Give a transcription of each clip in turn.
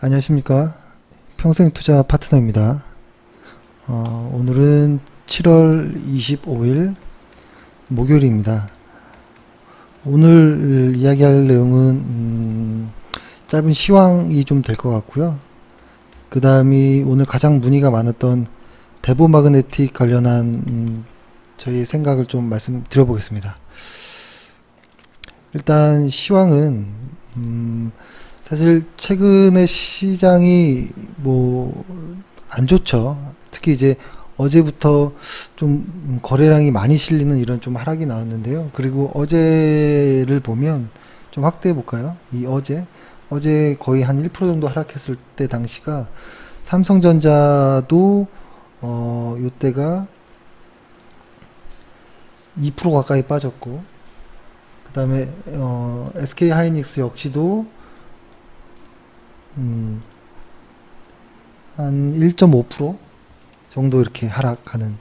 안녕하십니까. 평생투자 파트너입니다. 오늘은 7월 25일 목요일입니다. 오늘 이야기할 내용은 짧은 시황이 좀 될 것 같고요. 그 다음이 오늘 가장 문의가 많았던 대보마그네틱 관련한 저희의 생각을 좀 말씀드려 보겠습니다. 일단 시황은 사실 최근에 시장이 안 좋죠. 특히 이제 어제부터 좀 거래량이 많이 실리는 이런 좀 하락이 나왔는데요. 그리고 어제를 보면 좀 확대해 볼까요? 어제 거의 한 1% 정도 하락했을 때 당시가 삼성전자도 요때가 2% 가까이 빠졌고, 그 다음에 SK 하이닉스 역시도 한 1.5% 정도 이렇게 하락하는.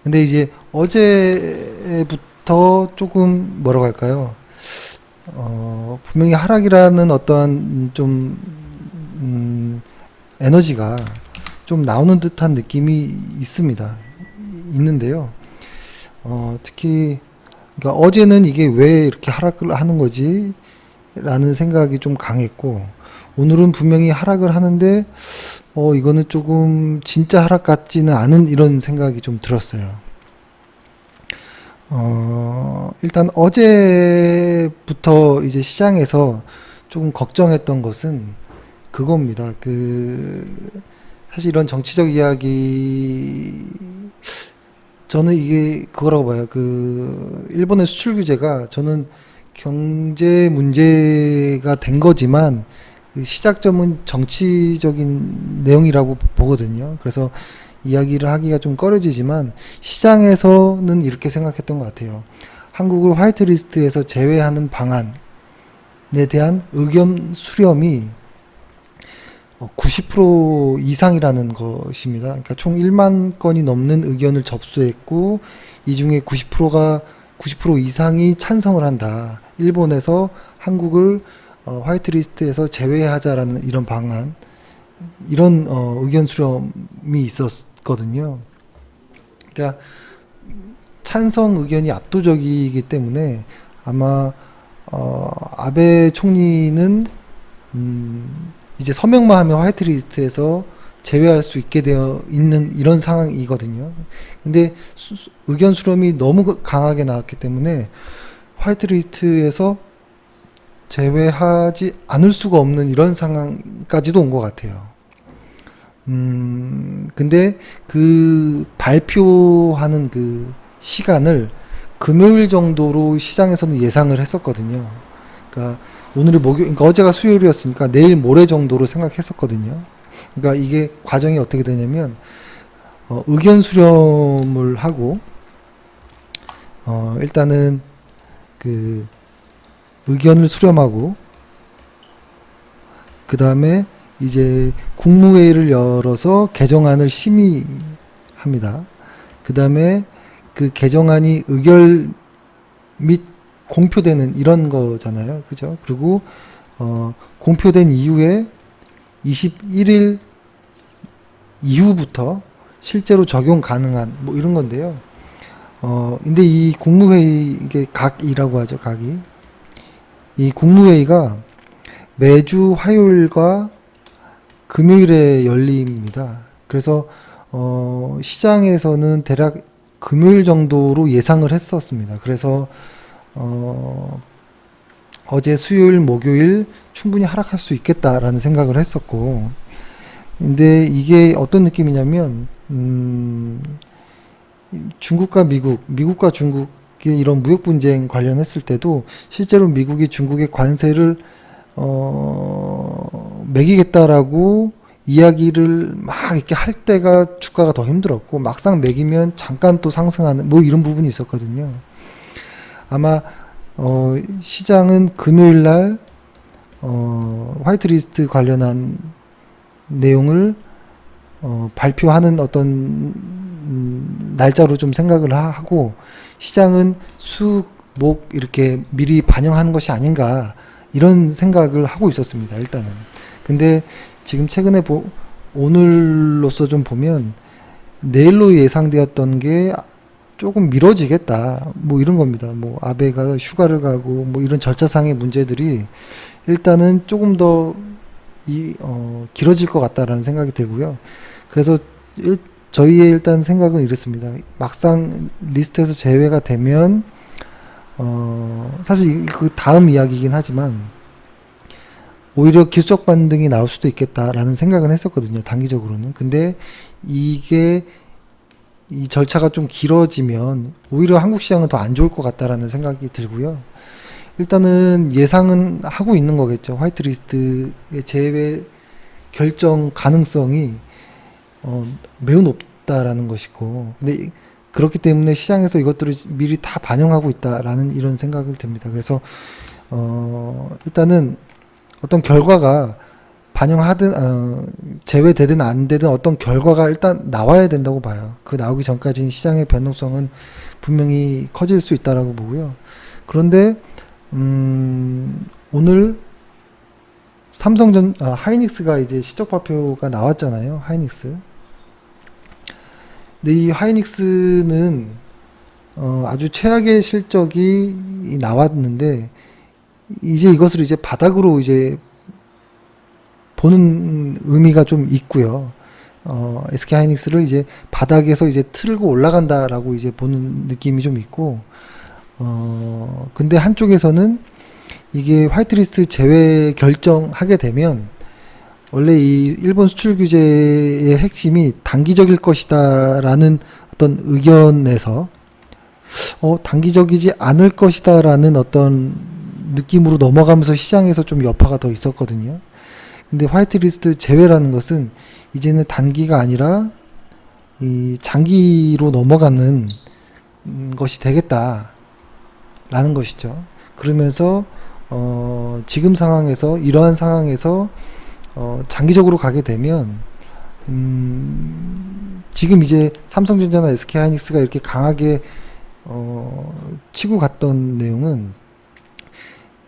근데 이제 어제부터 조금 뭐라고 할까요? 분명히 하락이라는 어떠한 에너지가 좀 나오는 듯한 느낌이 있는데요. 특히, 그러니까 어제는 이게 왜 이렇게 하락을 하는 거지? 라는 생각이 좀 강했고, 오늘은 분명히 하락을 하는데, 이거는 조금 진짜 하락 같지는 않은 이런 생각이 좀 들었어요. 일단 어제부터 이제 시장에서 조금 걱정했던 것은 그겁니다. 사실 이런 정치적 이야기, 저는 이게 그거라고 봐요. 일본의 수출 규제가 저는 경제 문제가 된 거지만, 시작점은 정치적인 내용이라고 보거든요. 그래서 이야기를 하기가 좀 꺼려지지만 시장에서는 이렇게 생각했던 것 같아요. 한국을 화이트리스트에서 제외하는 방안에 대한 의견 수렴이 90% 이상이라는 것입니다. 그러니까 총 1만 건이 넘는 의견을 접수했고, 이 중에 90% 이상이 찬성을 한다. 일본에서 한국을 화이트리스트에서 제외하자라는 이런 방안, 이런 의견 수렴이 있었거든요. 그러니까 찬성 의견이 압도적이기 때문에 아마 아베 총리는 이제 서명만 하면 화이트리스트에서 제외할 수 있게 되어 있는 이런 상황이거든요. 근데 의견 수렴이 너무 강하게 나왔기 때문에 화이트리스트에서 제외하지 않을 수가 없는 이런 상황까지도 온 것 같아요. 근데 발표하는 시간을 금요일 정도로 시장에서는 예상을 했었거든요. 그러니까 오늘이 그러니까 어제가 수요일이었으니까 내일 모레 정도로 생각했었거든요. 그러니까 이게 과정이 어떻게 되냐면, 의견 수렴을 하고, 일단은 의견을 수렴하고, 그 다음에 이제 국무회의를 열어서 개정안을 심의합니다. 그 다음에 그 개정안이 의결 및 공표되는 이런 거잖아요. 그죠? 그리고 공표된 이후에 21일 이후부터 실제로 적용 가능한 이런 건데요. 근데 이 국무회의, 이게 각이라고 하죠. 각이. 이 국무회의가 매주 화요일과 금요일에 열립니다. 그래서 시장에서는 대략 금요일 정도로 예상을 했었습니다. 그래서 어제 수요일, 목요일 충분히 하락할 수 있겠다라는 생각을 했었고, 근데 이게 어떤 느낌이냐면, 중국과 미국과 중국의 이런 무역 분쟁 관련했을 때도 실제로 미국이 중국의 관세를 매기겠다라고 이야기를 막 이렇게 할 때가 주가가 더 힘들었고, 막상 매기면 잠깐 또 상승하는 이런 부분이 있었거든요. 아마 시장은 금요일 날 화이트리스트 관련한 내용을 발표하는 어떤 날짜로 좀 생각을 하고, 시장은 목 이렇게 미리 반영하는 것이 아닌가 이런 생각을 하고 있었습니다. 일단은. 근데 지금 최근에 오늘로서 좀 보면 내일로 예상되었던 게 조금 미뤄지겠다. 뭐 이런 겁니다. 뭐 아베가 휴가를 가고 뭐 이런 절차상의 문제들이 일단은 조금 더 길어질 것 같다라는 생각이 들고요. 그래서 저희의 일단 생각은 이렇습니다. 막상 리스트에서 제외가 되면 사실 그 다음 이야기이긴 하지만 오히려 기술적 반등이 나올 수도 있겠다라는 생각은 했었거든요. 단기적으로는. 근데 이게 이 절차가 좀 길어지면 오히려 한국 시장은 더 안 좋을 것 같다라는 생각이 들고요. 일단은 예상은 하고 있는 거겠죠. 화이트리스트의 제외 결정 가능성이 매우 높다라는 것이고, 근데 그렇기 때문에 시장에서 이것들을 미리 다 반영하고 있다라는 이런 생각을 듭니다. 그래서 일단은 어떤 결과가 반영하든 제외되든 안 되든 어떤 결과가 일단 나와야 된다고 봐요. 그 나오기 전까지는 시장의 변동성은 분명히 커질 수 있다라고 보고요. 그런데 오늘 하이닉스가 이제 실적 발표가 나왔잖아요. 하이닉스. 근데 이 하이닉스는 아주 최악의 실적이 나왔는데 이제 이것을 이제 바닥으로 이제 보는 의미가 좀 있고요. SK 하이닉스를 이제 바닥에서 이제 틀고 올라간다라고 이제 보는 느낌이 좀 있고, 근데 한쪽에서는 이게 화이트리스트 제외 결정하게 되면 원래 이 일본 수출 규제의 핵심이 단기적일 것이다라는 어떤 의견에서 단기적이지 않을 것이다라는 어떤 느낌으로 넘어가면서 시장에서 좀 여파가 더 있었거든요. 근데 화이트리스트 제외라는 것은 이제는 단기가 아니라 이 장기로 넘어가는 것이 되겠다라는 것이죠. 그러면서 지금 상황에서 이러한 상황에서 장기적으로 가게 되면 지금 이제 삼성전자나 SK 하이닉스가 이렇게 강하게 치고 갔던 내용은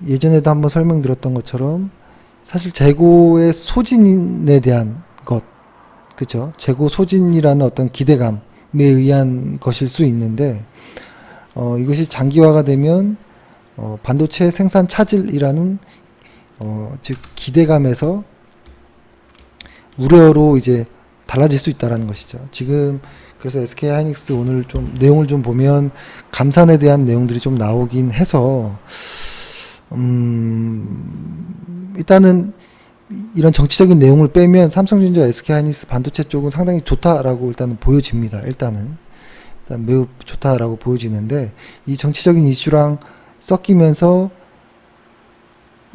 예전에도 한번 설명드렸던 것처럼 사실 재고의 소진에 대한 것, 그죠? 재고 소진이라는 어떤 기대감에 의한 것일 수 있는데 이것이 장기화가 되면 반도체 생산 차질이라는 즉 기대감에서 우려로 이제 달라질 수 있다라는 것이죠. 지금 그래서 SK 하이닉스 오늘 좀 내용을 좀 보면 감산에 대한 내용들이 좀 나오긴 해서 일단은 이런 정치적인 내용을 빼면 삼성전자, SK 하이닉스 반도체 쪽은 상당히 좋다라고 일단은 보여집니다. 일단 매우 좋다라고 보여지는데 이 정치적인 이슈랑 섞이면서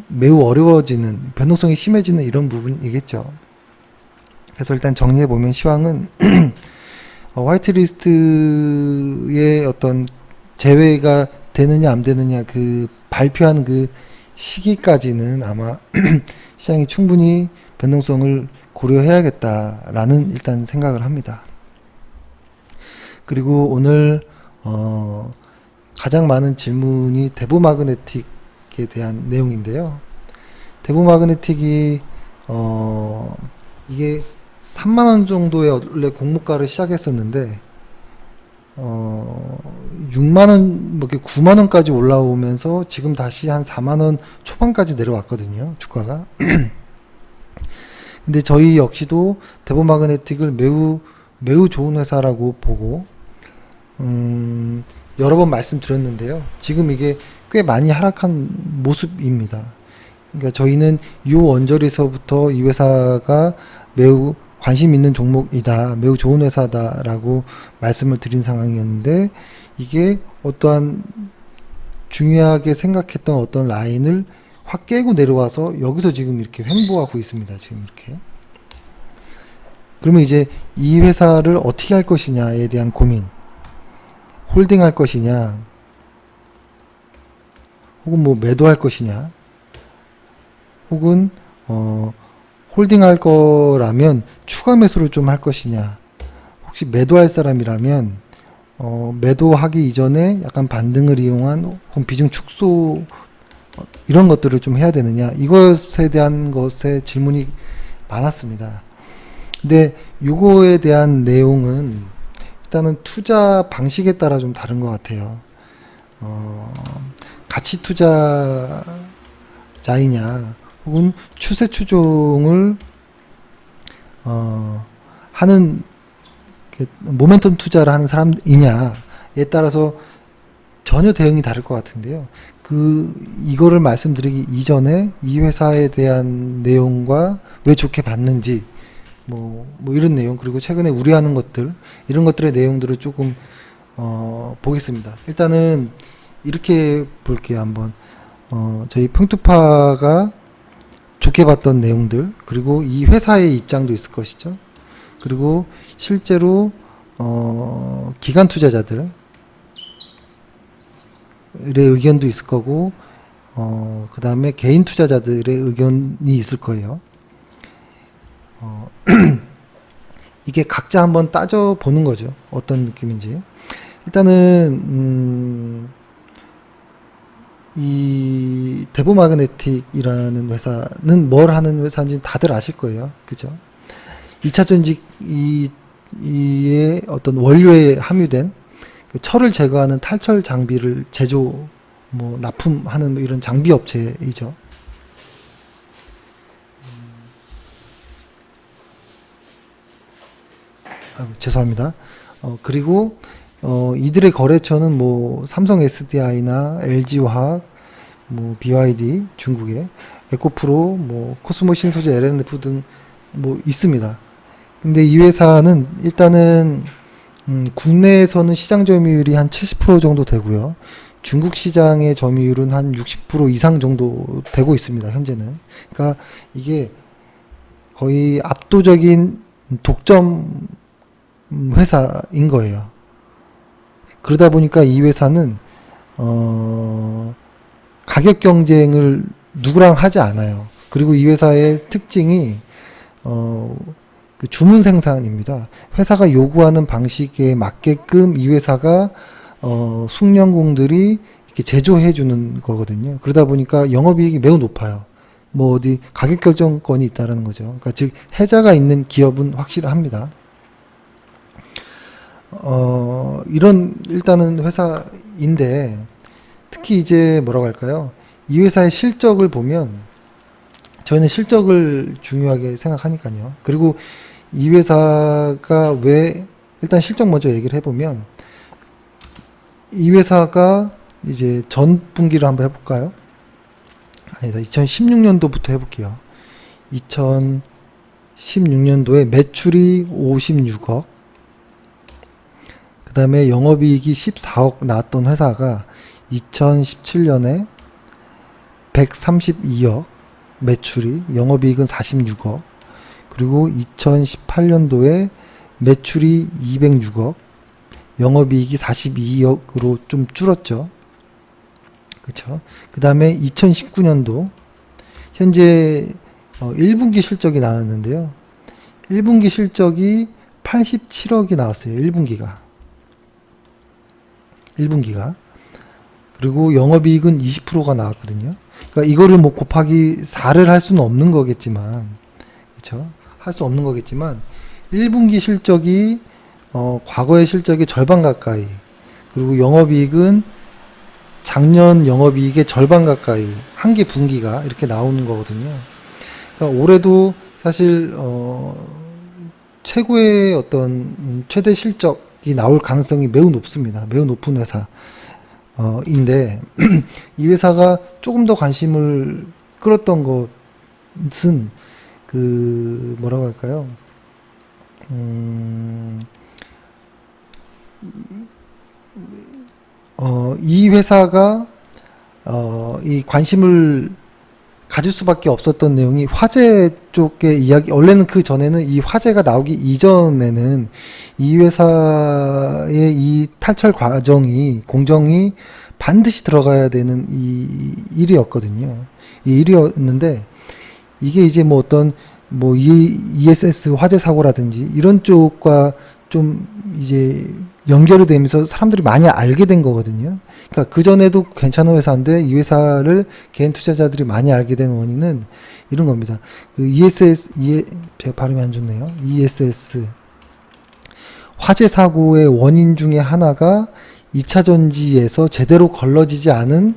매우 어려워지는 변동성이 심해지는 이런 부분이겠죠. 그래서 일단 정리해 보면 시황은 화이트리스트의 어떤 제외가 되느냐 안 되느냐 그 발표하는 그 시기까지는 아마 시장이 충분히 변동성을 고려해야겠다라는 일단 생각을 합니다. 그리고 오늘 가장 많은 질문이 대보마그네틱에 대한 내용인데요. 대보마그네틱이 이게 3만원 정도의 원래 공모가를 시작했었는데 6만원, 뭐 9만원까지 올라오면서 지금 다시 한 4만원 초반까지 내려왔거든요. 주가가. 근데 저희 역시도 대보마그네틱을 매우 좋은 회사라고 보고 여러 번 말씀드렸는데요. 지금 이게 꽤 많이 하락한 모습입니다. 그러니까 저희는 이 원저리에서부터 이 회사가 매우 관심 있는 종목이다, 매우 좋은 회사다라고 말씀을 드린 상황이었는데 이게 어떠한 중요하게 생각했던 어떤 라인을 확 깨고 내려와서 여기서 지금 이렇게 횡보하고 있습니다. 지금 이렇게. 그러면 이제 이 회사를 어떻게 할 것이냐에 대한 고민, 홀딩할 것이냐, 혹은 뭐 매도할 것이냐, 혹은 홀딩할 거라면 추가 매수를 좀 할 것이냐, 혹시 매도할 사람이라면 매도하기 이전에 약간 반등을 이용한 혹은 비중 축소 이런 것들을 좀 해야 되느냐, 이것에 대한 것에 질문이 많았습니다. 근데 요거에 대한 내용은 일단은 투자 방식에 따라 좀 다른 것 같아요. 가치 투자자이냐 혹은 추세 추종을 하는 모멘텀 투자를 하는 사람이냐에 따라서 전혀 대응이 다를 것 같은데요. 이거를 말씀드리기 이전에 이 회사에 대한 내용과 왜 좋게 봤는지, 뭐 이런 내용, 그리고 최근에 우려하는 것들, 이런 것들의 내용들을 조금, 보겠습니다. 일단은, 이렇게 볼게요, 한번. 저희 평투파가 좋게 봤던 내용들, 그리고 이 회사의 입장도 있을 것이죠. 그리고 실제로, 기관 투자자들, 의 의견도 있을 거고, 그 다음에 개인 투자자들의 의견이 있을 거예요. 이게 각자 한번 따져보는 거죠. 어떤 느낌인지. 일단은, 이 대보마그네틱이라는 회사는 뭘 하는 회사인지 다들 아실 거예요. 그죠? 2차 전지, 이의 어떤 원료에 함유된 철을 제거하는 탈철 장비를 납품하는 이런 장비 업체이죠. 죄송합니다. 그리고 이들의 거래처는 삼성 SDI나 LG화학, BYD 중국의 에코프로, 코스모 신소재, LNF 등 있습니다. 근데 이 회사는 일단은 국내에서는 시장 점유율이 한 70% 정도 되고요. 중국 시장의 점유율은 한 60% 이상 정도 되고 있습니다. 현재는. 그러니까 이게 거의 압도적인 독점 회사인 거예요. 그러다 보니까 이 회사는 가격 경쟁을 누구랑 하지 않아요. 그리고 이 회사의 특징이 그 주문 생산입니다. 회사가 요구하는 방식에 맞게끔 이 회사가 숙련공들이 이렇게 제조해 주는 거거든요. 그러다 보니까 영업이익이 매우 높아요. 어디 가격 결정권이 있다라는 거죠. 그러니까 즉 해자가 있는 기업은 확실합니다. 이런 일단은 회사인데 특히 이제 뭐라고 할까요? 이 회사의 실적을 보면 저희는 실적을 중요하게 생각하니까요. 그리고 이 회사가 왜 일단 실적 먼저 얘기를 해보면 이 회사가 이제 전 분기를 한번 해볼까요? 아니다. 2016년도부터 해볼게요. 2016년도에 매출이 56억, 그 다음에 영업이익이 14억 나왔던 회사가 2017년에 132억 매출이, 영업이익은 46억, 그리고 2018년도에 매출이 206억, 영업이익이 42억으로 좀 줄었죠. 그쵸? 그 다음에 2019년도 현재 1분기 실적이 나왔는데요. 1분기 실적이 87억이 나왔어요. 1분기가. 그리고 영업이익은 20%가 나왔거든요. 그러니까 이거를 곱하기 4를 할 수는 없는 거겠지만, 그쵸? 할 수 없는 거겠지만, 1분기 실적이, 과거의 실적의 절반 가까이, 그리고 영업이익은 작년 영업이익의 절반 가까이, 한 개 분기가 이렇게 나오는 거거든요. 그러니까 올해도 사실, 최고의 어떤, 최대 실적이 나올 가능성이 매우 높습니다. 매우 높은 회사. 인데, 이 회사가 조금 더 관심을 끌었던 것은, 뭐라고 할까요? 이 회사가, 이 관심을 가질 수밖에 없었던 내용이 화재 쪽의 이야기, 원래는 그 전에는 이 화재가 나오기 이전에는 이 회사의 이 탈철 공정이 반드시 들어가야 되는 이 일이었거든요. 이 일이었는데, 이게 이제 ESS 화재 사고라든지 이런 쪽과 좀 이제 연결이 되면서 사람들이 많이 알게 된 거거든요. 그러니까 그전에도 괜찮은 회사인데 이 회사를 개인 투자자들이 많이 알게 된 원인은 이런 겁니다. 그 제가 발음이 안 좋네요. ESS. 화재 사고의 원인 중에 하나가 2차 전지에서 제대로 걸러지지 않은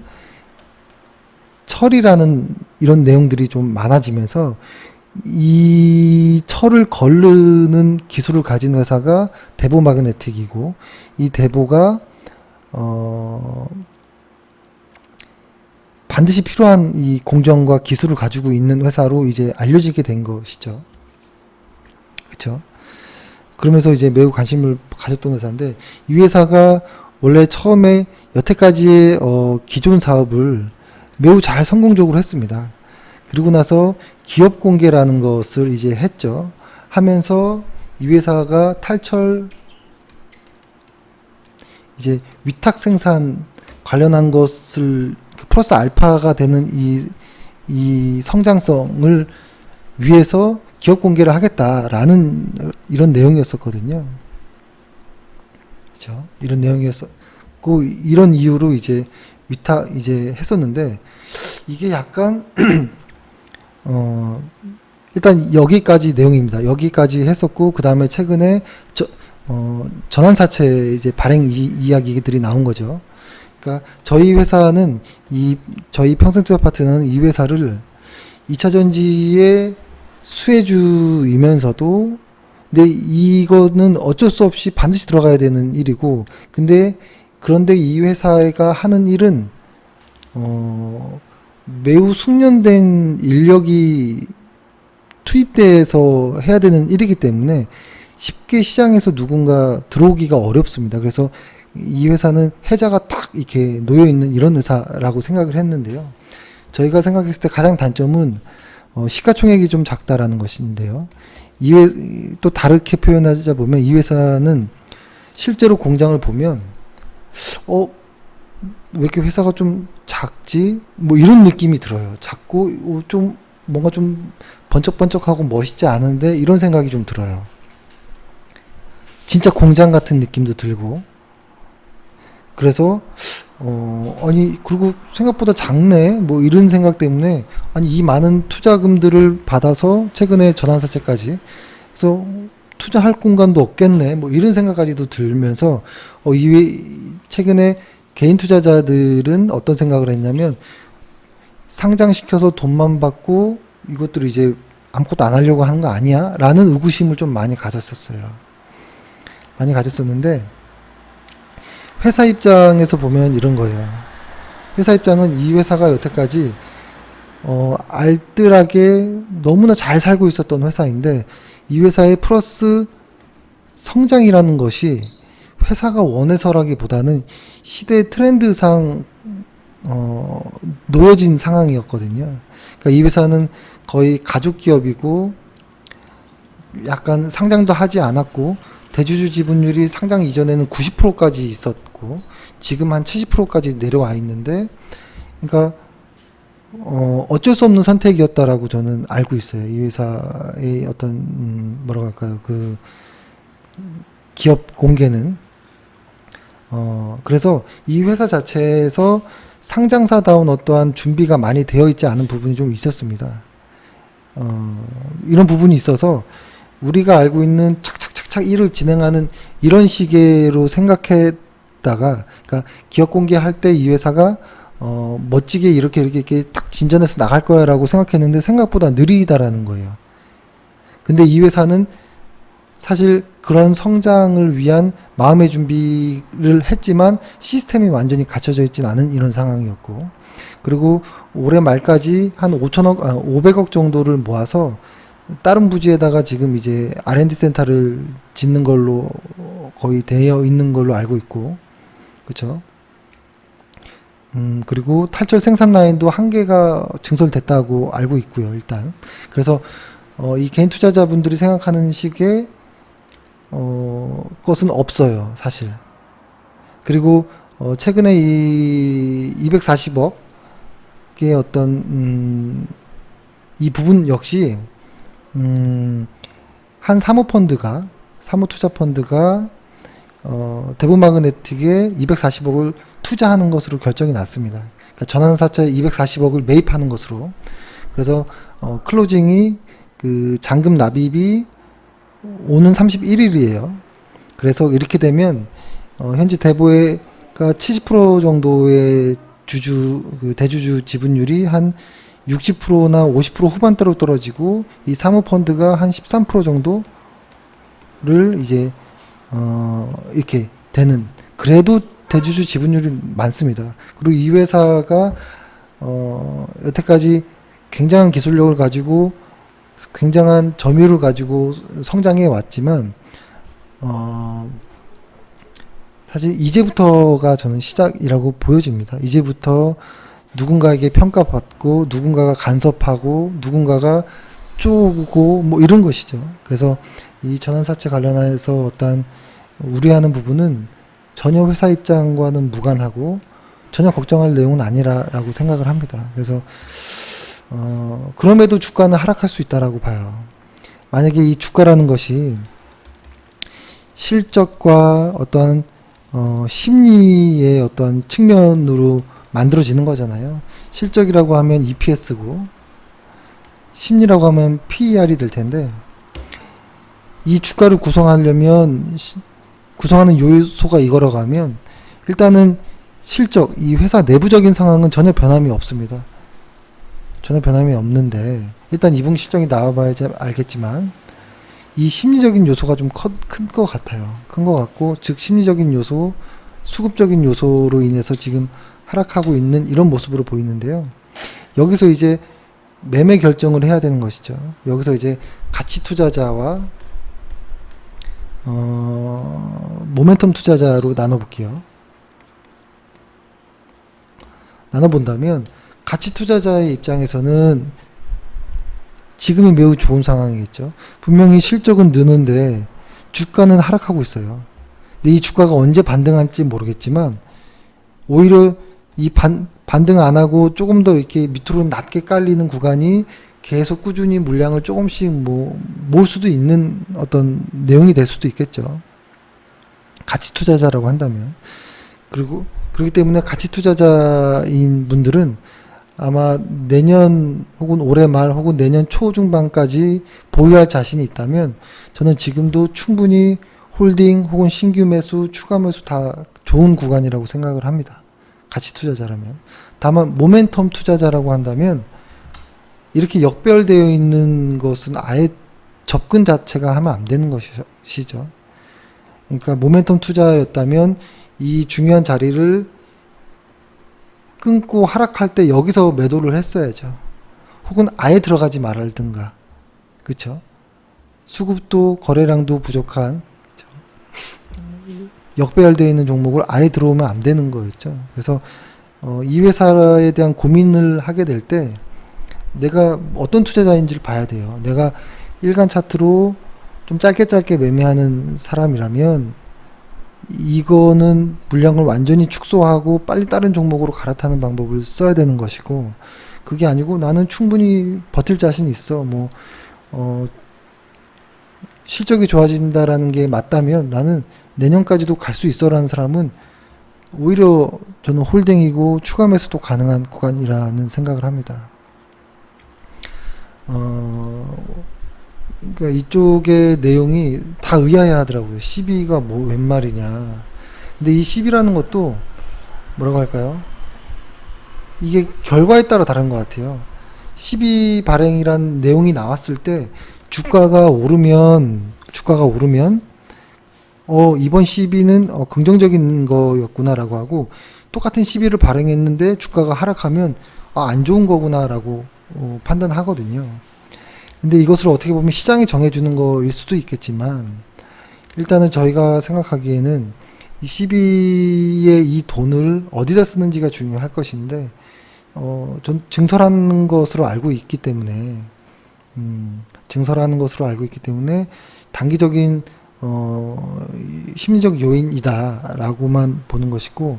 철이라는 이런 내용들이 좀 많아지면서 이 철을 걸르는 기술을 가진 회사가 대보 마그네틱이고, 이 대보가 반드시 필요한 이 공정과 기술을 가지고 있는 회사로 이제 알려지게 된 것이죠. 그렇죠? 그러면서 이제 매우 관심을 가졌던 회사인데, 이 회사가 원래 처음에 여태까지의 기존 사업을 매우 잘 성공적으로 했습니다. 그리고 나서 기업 공개라는 것을 이제 했죠. 하면서 이 회사가 탈철 이제 위탁 생산 관련한 것을 플러스 알파가 되는 이 성장성을 위해서 기업 공개를 하겠다라는 이런 내용이었었거든요. 그렇죠? 이런 내용이었었고, 이런 이유로 이제 위탁 이제 했었는데, 이게 약간 일단 여기까지 내용입니다. 여기까지 했었고, 그 다음에 최근에 전환사채 이제 발행 이야기들이 나온 거죠. 그러니까 저희 회사는 저희 평생투자파트는 이 회사를 2차 전지의 수혜주이면서도, 근데 이거는 어쩔 수 없이 반드시 들어가야 되는 일이고, 그런데 이 회사가 하는 일은 매우 숙련된 인력이 투입돼서 해야 되는 일이기 때문에 쉽게 시장에서 누군가 들어오기가 어렵습니다. 그래서 이 회사는 해자가 딱 이렇게 놓여 있는 이런 회사라고 생각을 했는데요. 저희가 생각했을 때 가장 단점은 시가총액이 좀 작다라는 것인데요. 또 다르게 표현하자 보면, 이 회사는 실제로 공장을 보면 왜 이렇게 회사가 좀 작지? 뭐 이런 느낌이 들어요. 작고 좀 뭔가 좀 번쩍번쩍하고 멋있지 않은데, 이런 생각이 좀 들어요. 진짜 공장 같은 느낌도 들고. 그래서 아니, 그리고 생각보다 작네, 뭐 이런 생각 때문에, 아니, 이 많은 투자금들을 받아서 최근에 전환사채까지, 그래서 투자할 공간도 없겠네, 뭐 이런 생각까지도 들면서 최근에 개인 투자자들은 어떤 생각을 했냐면, 상장시켜서 돈만 받고 이것들을 이제 아무것도 안 하려고 하는 거 아니야? 라는 의구심을 좀 많이 가졌었어요. 많이 가졌었는데, 회사 입장에서 보면 이런 거예요. 회사 입장은 이 회사가 여태까지 알뜰하게 너무나 잘 살고 있었던 회사인데, 이 회사의 플러스 성장이라는 것이 회사가 원해서라기보다는 시대 트렌드상 놓여진 상황이었거든요. 그러니까 이 회사는 거의 가족 기업이고, 약간 상장도 하지 않았고, 대주주 지분율이 상장 이전에는 90%까지 있었고, 지금 한 70%까지 내려와 있는데, 그러니까 어쩔 수 없는 선택이었다라고 저는 알고 있어요. 이 회사의 어떤 뭐라고 할까요? 그 기업 공개는 그래서 이 회사 자체에서 상장사다운 어떠한 준비가 많이 되어 있지 않은 부분이 좀 있었습니다. 이런 부분이 있어서 우리가 알고 있는 착착착착 일을 진행하는 이런 시계로 생각했다가, 그러니까 기업 공개할 때 이 회사가 멋지게 이렇게 딱 진전해서 나갈 거야라고 생각했는데, 생각보다 느리다라는 거예요. 근데 이 회사는 사실 그런 성장을 위한 마음의 준비를 했지만 시스템이 완전히 갖춰져 있진 않은 이런 상황이었고, 그리고 올해 말까지 한 500억 정도를 모아서 다른 부지에다가 지금 이제 R&D 센터를 짓는 걸로 거의 되어 있는 걸로 알고 있고, 그렇죠? 그리고 탈철 생산 라인도 한 개가 증설됐다고 알고 있고요, 일단. 그래서 이 개인 투자자분들이 생각하는 식의 것은 없어요, 사실. 그리고 최근에 이 240억의 어떤 이 부분 역시 한 사모투자펀드가 대부마그네틱에 240억을 투자하는 것으로 결정이 났습니다. 그러니까 전환사채 240억을 매입하는 것으로. 그래서 클로징이 그 잔금 납입이 오는 31일이에요. 그래서 이렇게 되면 현재 대보가 70% 정도의 그 대주주 지분율이 한 60%나 50% 후반대로 떨어지고 이 사모펀드가 한 13% 정도를 이제 이렇게 되는, 그래도 대주주 지분율이 많습니다. 그리고 이 회사가 여태까지 굉장한 기술력을 가지고 굉장한 점유율을 가지고 성장해 왔지만 사실 이제부터가 저는 시작이라고 보여집니다. 이제부터 누군가에게 평가받고 누군가가 간섭하고 누군가가 쪼고 뭐 이런 것이죠. 그래서 이 전환사채 관련해서 어떤 우려하는 부분은 전혀 회사 입장과는 무관하고 전혀 걱정할 내용은 아니라고 생각을 합니다. 그래서 그럼에도 주가는 하락할 수 있다라고 봐요. 만약에 이 주가라는 것이 실적과 어떤 심리의 어떤 측면으로 만들어지는 거잖아요. 실적이라고 하면 EPS고 심리라고 하면 PER이 될 텐데, 이 주가를 구성하려면 구성하는 요소가 이거라고 하면 일단은 실적, 이 회사 내부적인 상황은 전혀 변함이 없습니다. 전혀 변함이 없는데 일단 2분기 실적이 나와봐야지 알겠지만 이 심리적인 요소가 좀 큰 것 같아요. 큰 것 같고, 즉 심리적인 요소, 수급적인 요소로 인해서 지금 하락하고 있는 이런 모습으로 보이는데요. 여기서 이제 매매 결정을 해야 되는 것이죠. 여기서 이제 가치 투자자와 모멘텀 투자자로 나눠볼게요. 나눠본다면 가치 투자자의 입장에서는 지금이 매우 좋은 상황이겠죠. 분명히 실적은 느는데 주가는 하락하고 있어요. 근데 이 주가가 언제 반등할지 모르겠지만 오히려 이 반등 안 하고 조금 더 이렇게 밑으로 낮게 깔리는 구간이 계속 꾸준히 물량을 조금씩 모을 수도 있는 어떤 내용이 될 수도 있겠죠. 가치 투자자라고 한다면. 그렇기 때문에 가치 투자자인 분들은 아마 내년 혹은 올해 말 혹은 내년 초중반까지 보유할 자신이 있다면 저는 지금도 충분히 홀딩 혹은 신규 매수, 추가 매수 다 좋은 구간이라고 생각을 합니다. 가치 투자자라면. 다만 모멘텀 투자자라고 한다면 이렇게 역별되어 있는 것은 아예 접근 자체가 하면 안 되는 것이죠. 그러니까 모멘텀 투자였다면 이 중요한 자리를 끊고 하락할 때 여기서 매도를 했어야죠. 혹은 아예 들어가지 말든가. 그쵸? 수급도 거래량도 부족한, 그쵸? 역배열되어 있는 종목을 아예 들어오면 안 되는 거였죠. 그래서 이 회사에 대한 고민을 하게 될 때 내가 어떤 투자자인지를 봐야 돼요. 내가 일간 차트로 좀 짧게 매매하는 사람이라면 이거는 물량을 완전히 축소하고 빨리 다른 종목으로 갈아타는 방법을 써야 되는 것이고, 그게 아니고 나는 충분히 버틸 자신이 있어. 실적이 좋아진다라는 게 맞다면 나는 내년까지도 갈 수 있어라는 사람은 오히려 저는 홀딩이고 추가 매수도 가능한 구간이라는 생각을 합니다. 그러니까 이쪽의 내용이 다 의아해하더라고요. 12가 웬 말이냐. 근데 이 10이라는 것도 뭐라고 할까요? 이게 결과에 따라 다른 것 같아요. 12 발행이란 내용이 나왔을 때 주가가 오르면 이번 12는 긍정적인 거였구나라고 하고, 똑같은 12를 발행했는데 주가가 하락하면 안 좋은 거구나라고 판단하거든요. 근데 이것을 어떻게 보면 시장이 정해주는 거일 수도 있겠지만, 일단은 저희가 생각하기에는 이 12의 이 돈을 어디다 쓰는지가 중요할 것인데, 전 증설하는 것으로 알고 있기 때문에, 단기적인 심리적 요인이다라고만 보는 것이고,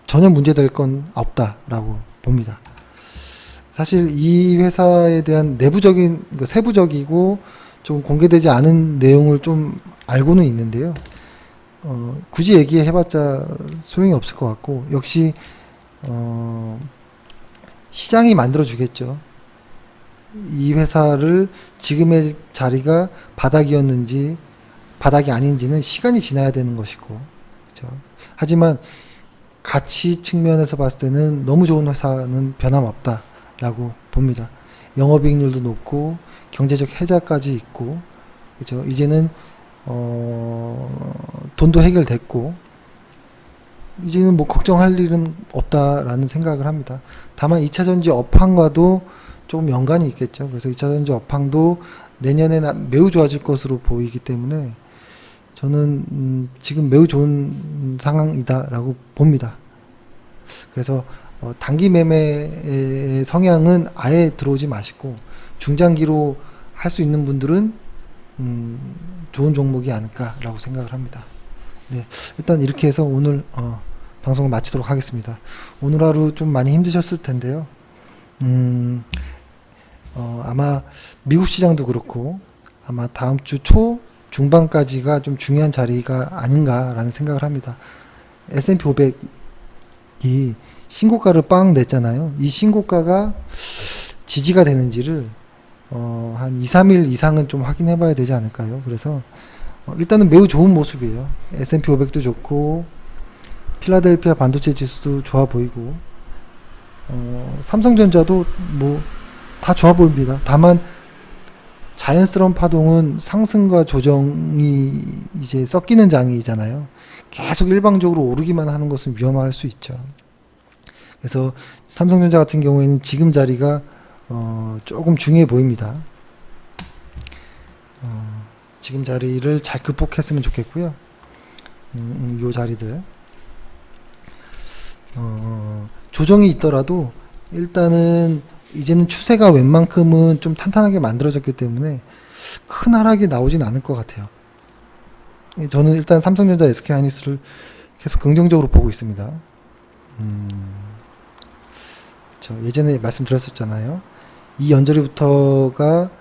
전혀 문제될 건 없다라고 봅니다. 사실 이 회사에 대한 내부적인, 세부적이고 좀 공개되지 않은 내용을 좀 알고는 있는데요. 굳이 얘기해봤자 소용이 없을 것 같고, 역시 시장이 만들어주겠죠. 이 회사를 지금의 자리가 바닥이었는지 바닥이 아닌지는 시간이 지나야 되는 것이고, 그렇죠? 하지만 가치 측면에서 봤을 때는 너무 좋은 회사는 변함없다라고 봅니다. 영업이익률도 높고 경제적 해자까지 있고, 그렇죠? 이제는 돈도 해결됐고, 이제는 뭐 걱정할 일은 없다라는 생각을 합니다. 다만 2차전지 업황과도 조금 연관이 있겠죠. 그래서 2차전지 업황도 내년에 매우 좋아질 것으로 보이기 때문에 저는 지금 매우 좋은 상황이다라고 봅니다. 그래서 단기 매매의 성향은 아예 들어오지 마시고 중장기로 할 수 있는 분들은 좋은 종목이 아닐까라고 생각을 합니다. 네, 일단 이렇게 해서 오늘 방송을 마치도록 하겠습니다. 오늘 하루 좀 많이 힘드셨을 텐데요. 아마 미국 시장도 그렇고 아마 다음 주 초 중반까지가 좀 중요한 자리가 아닌가라는 생각을 합니다. S&P 500이 신고가를 빵 냈잖아요. 이 신고가가 지지가 되는지를 한 2, 3일 이상은 좀 확인해 봐야 되지 않을까요? 그래서 일단은 매우 좋은 모습이에요. S&P 500도 좋고 필라델피아 반도체 지수도 좋아 보이고 삼성전자도 뭐 다 좋아 보입니다. 다만 자연스러운 파동은 상승과 조정이 이제 섞이는 장이잖아요. 계속 일방적으로 오르기만 하는 것은 위험할 수 있죠. 그래서 삼성전자 같은 경우에는 지금 자리가 조금 중요해 보입니다. 지금 자리를 잘 극복했으면 좋겠고요. 요 자리들 조정이 있더라도 일단은 이제는 추세가 웬만큼은 좀 탄탄하게 만들어졌기 때문에 큰 하락이 나오진 않을 것 같아요. 저는 일단 삼성전자, SK하이닉스를 계속 긍정적으로 보고 있습니다. 예전에 말씀드렸었잖아요. 이 연저리부터가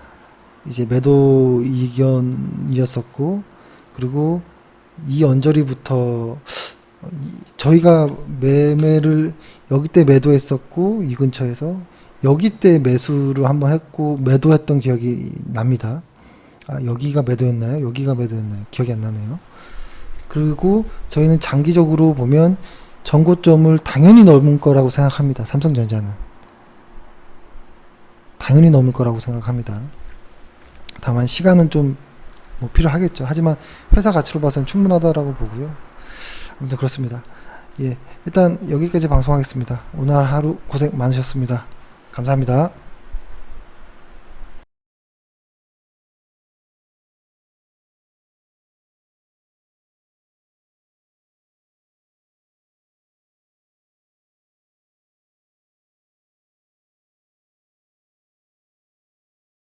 이제 매도 이견이었었고, 그리고 이 연저리부터 저희가 매매를 여기 때 매도했었고, 이 근처에서 여기 때 매수를 한번 했고 매도했던 기억이 납니다. 여기가 매도였나요? 여기가 매도였나요? 기억이 안 나네요. 그리고 저희는 장기적으로 보면 전고점을 당연히 넘을 거라고 생각합니다. 삼성전자는 당연히 넘을 거라고 생각합니다. 다만 시간은 좀 뭐 필요하겠죠. 하지만 회사 가치로 봐서는 충분하다라고 보고요. 아무튼 그렇습니다. 예, 일단 여기까지 방송하겠습니다. 오늘 하루 고생 많으셨습니다. 감사합니다.